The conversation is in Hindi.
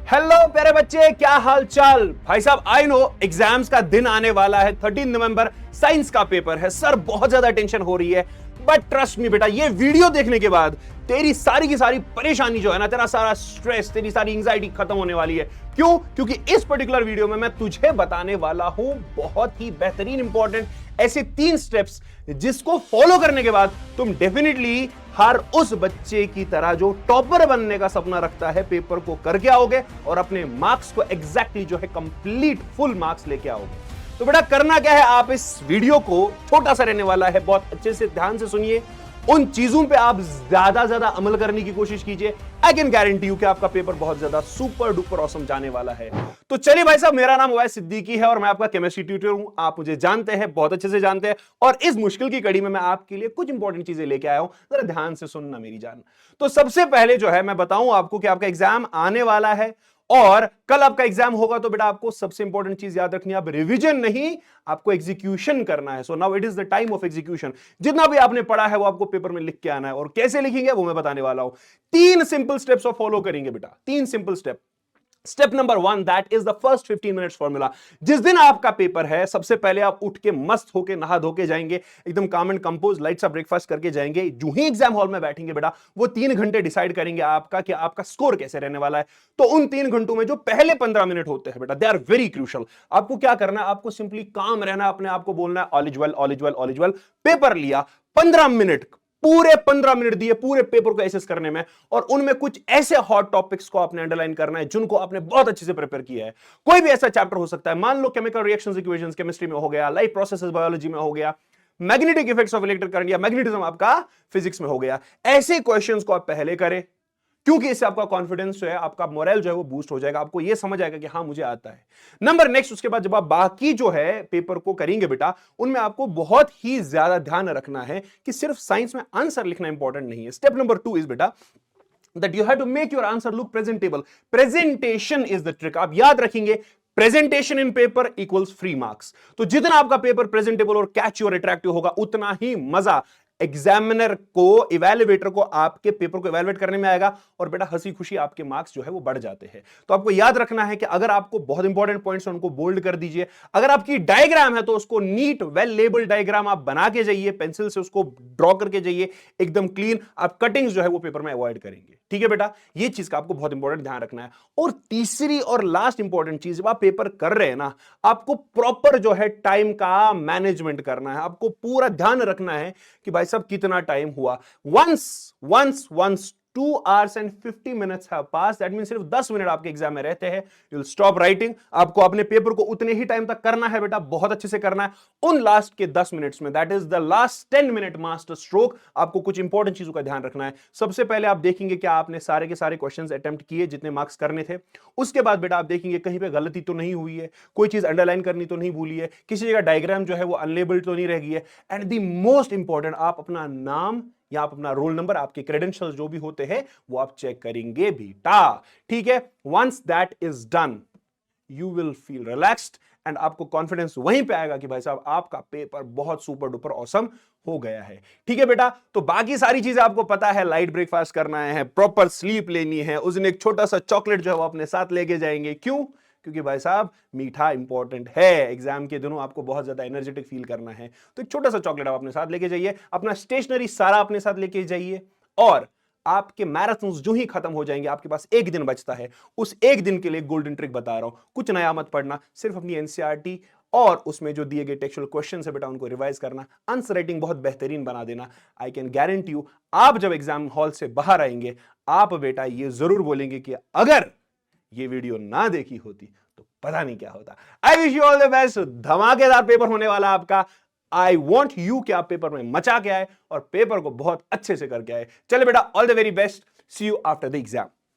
हेलो प्यारे बच्चे, क्या हाल चाल। भाई साहब, आई नो एग्जाम्स का दिन आने वाला है। 13 नवंबर साइंस का पेपर है। सर बहुत ज्यादा टेंशन हो रही है, बट ट्रस्ट मी बेटा, ये वीडियो देखने के बाद तेरी सारी की सारी परेशानी जो है ना, तेरा सारा स्ट्रेस, तेरी सारी एंजाइटी खत्म होने वाली है। क्यों? क्योंकि इस पर्टिकुलर वीडियो में मैं तुझे बताने वाला हूं बहुत ही बेहतरीन इंपॉर्टेंट ऐसे 3 स्टेप्स जिसको फॉलो करने के बाद तुम डेफिनेटली हर उस बच्चे की तरह जो टॉपर बनने का सपना रखता है, पेपर को करके आओगे और अपने मार्क्स को एग्जैक्टली जो है कंप्लीट फुल मार्क्स लेके आओगे। तो बेटा करना क्या है, आप इस वीडियो को, छोटा सा रहने वाला है, बहुत अच्छे से ध्यान से सुनिए। उन चीजों पे आप ज्यादा अमल करने की कोशिश कीजिए। आई कैन गारंटी यू कि आपका पेपर बहुत ज्यादा सुपर डुपर ऑसम जाने वाला है। तो चलिए भाई साहब, मेरा नाम उवैस सिद्दीकी है और मैं आपका केमिस्ट्री ट्यूटर हूं। आप मुझे जानते हैं, बहुत अच्छे से जानते हैं। और इस मुश्किल की कड़ी में मैं आपके लिए कुछ इंपॉर्टेंट चीजें लेके आया हूं। जरा ध्यान से सुनना मेरी जान। तो सबसे पहले जो है मैं बताऊं आपको कि आपका एग्जाम आने वाला है और कल आपका एग्जाम होगा। तो बेटा आपको सबसे इंपॉर्टेंट चीज याद रखनी है, आप रिवीजन नहीं, आपको एग्जीक्यूशन करना है। So now it is the time of execution. जितना भी आपने पढ़ा है वो आपको पेपर में लिख के आना है, और कैसे लिखेंगे वो मैं बताने वाला हूं। 3 सिंपल स्टेप्स ऑफ फॉलो करेंगे बेटा, 3 simple step. Step number 1, that is the first 15 minutes formula. जिस दिन आपका पेपर है, सबसे पहले आप उठ के मस्त होके नहा धो के जाएंगे, एकदम काम एंड कंपोज, लाइट सा ब्रेकफास्ट करके जाएंगे। जो ही एग्जाम हॉल में बैठेंगे बेटा, वो 3 घंटे डिसाइड करेंगे आपका कि आपका स्कोर कैसे रहने वाला है। तो उन 3 घंटों में जो पहले 15 मिनट होते हैं बेटा, दे आर वेरी क्रूशियल। आपको क्या करना है, आपको सिंपली काम रहना है, अपने आप को बोलना है all is well, all is well, all is well. Paper लिया, 15 मिनट, पूरे 15 मिनट दिए पूरे पेपर को एसेस करने में, और उनमें कुछ ऐसे हॉट टॉपिक्स को आपने अंडरलाइन करना है जिनको आपने बहुत अच्छे से प्रिपेयर किया है। कोई भी ऐसा चैप्टर हो सकता है, मान लो केमिकल रिएक्शंस इक्वेशंस केमिस्ट्री में हो गया, लाइफ प्रोसेसेस बायोलॉजी में हो गया, magnetic effects of electric current या मैग्नेटिज्म आपका फिजिक्स में हो गया। ऐसे क्वेश्चंस को आप पहले करें, क्योंकि इससे आपका कॉन्फिडेंस जो है, आपका मोरल जो है वो बूस्ट हो जाएगा। आपको ये समझ आएगा कि हाँ मुझे आता है। नंबर नेक्स्ट, उसके बाद जब आप बाकी जो है पेपर को करेंगे बेटा, उनमें आपको बहुत ही ज्यादा ध्यान रखना है कि सिर्फ साइंस में आंसर लिखना इंपॉर्टेंट नहीं है। स्टेप नंबर 2 इज बेटा that you have to make your answer look presentable. Presentation is the trick. आप याद रखेंगे, प्रेजेंटेशन इन पेपर इक्वल्स फ्री मार्क्स। तो जितना आपका पेपर प्रेजेंटेबल और कैची और अट्रैक्टिव होगा, उतना ही मजा एग्जामिनर को, इवैल्यूएटर को आपके पेपर को इवैल्यूएट करने में आएगा, और बेटा हंसी खुशी आपके मार्क्स जो है वो बढ़ जाते हैं। तो आपको याद रखना है कि अगर आपको बहुत इंपॉर्टेंट पॉइंट्स हैं उनको बोल्ड कर दीजिए। अगर आपकी डायग्राम है तो उसको नीट वेल लेबल्ड डायग्राम आप बना के जाइए, पेंसिल से उसको ड्रॉ करके जाइए, एकदम क्लीन। आप कटिंग्स जो है वो पेपर में अवॉइड करेंगे। ठीक है बेटा, ये चीज का आपको बहुत इंपॉर्टेंट ध्यान रखना है। और तीसरी और लास्ट इंपॉर्टेंट चीज, जब आप पेपर कर रहे हैं ना, आपको प्रॉपर जो है टाइम का मैनेजमेंट करना है। आपको पूरा ध्यान रखना है कि भाई साहब कितना टाइम हुआ। once 2 hours and 50 minutes have passed, that means सिर्फ 10 मिनट आपके एग्जाम में रहते हैं, you'll stop writing। आपको अपने पेपर को उतने ही टाइम तक करना है बेटा, बहुत अच्छे से करना है। उन लास्ट के 10 मिनट्स में, that is the last 10 minute master stroke, आपको कुछ इंपॉर्टेंट चीजों का ध्यान रखना है। सबसे पहले आप देखेंगे कि आपने सारे के सारे क्वेश्चंस अटेम्प्ट किए जितने मार्क्स करने थे। उसके बाद बेटा आप देखेंगे कहीं पे गलती तो नहीं हुई है, कोई चीज अंडरलाइन करनी तो नहीं भूली है, किसी जगह डायग्राम जो है वो अनलेबल्ड तो नहीं रह गई है। एंड द मोस्ट इंपॉर्टेंट, आप अपना नाम या आप अपना रोल नंबर, आपके क्रेडेंशियल्स जो भी होते हैं वो आप चेक करेंगे बेटा। ठीक है, once that is done, you will feel relaxed and आपको कॉन्फिडेंस वहीं पे आएगा कि भाई साहब आपका पेपर बहुत सुपर डुपर ऑसम हो गया है। ठीक है बेटा, तो बाकी सारी चीजें आपको पता है, लाइट ब्रेकफास्ट करना है, प्रॉपर स्लीप लेनी है, उस दिन एक छोटा सा चॉकलेट जो है वो अपने साथ लेके जाएंगे। क्यों? क्योंकि भाई साहब मीठा इंपॉर्टेंट है। एग्जाम के दिनों आपको बहुत ज्यादा एनर्जेटिक फील करना है, तो एक छोटा सा चॉकलेट आप अपने साथ लेके जाइए, अपना स्टेशनरी सारा अपने साथ लेके जाइए। और आपके मैराथन्स जो ही खत्म हो जाएंगे, आपके पास एक दिन बचता है, उस एक दिन के लिए गोल्डन ट्रिक बता रहा हूं। कुछ नया मत पढ़ना, सिर्फ अपनी एनसीईआरटी और उसमें जो दिए गए टेक्सचुअल क्वेश्चन है बेटा उनको रिवाइज करना, आंसर राइटिंग बहुत बेहतरीन बना देना। आई कैन गारंटी यू, आप जब एग्जाम हॉल से बाहर आएंगे, आप बेटा ये जरूर बोलेंगे कि अगर ये वीडियो ना देखी होती तो पता नहीं क्या होता। I wish you all the best. धमाकेदार पेपर होने वाला आपका। आई वॉन्ट यू कि आप पेपर में मचा के आए और पेपर को बहुत अच्छे से करके आए। चले बेटा, all the very best, see you after the exam.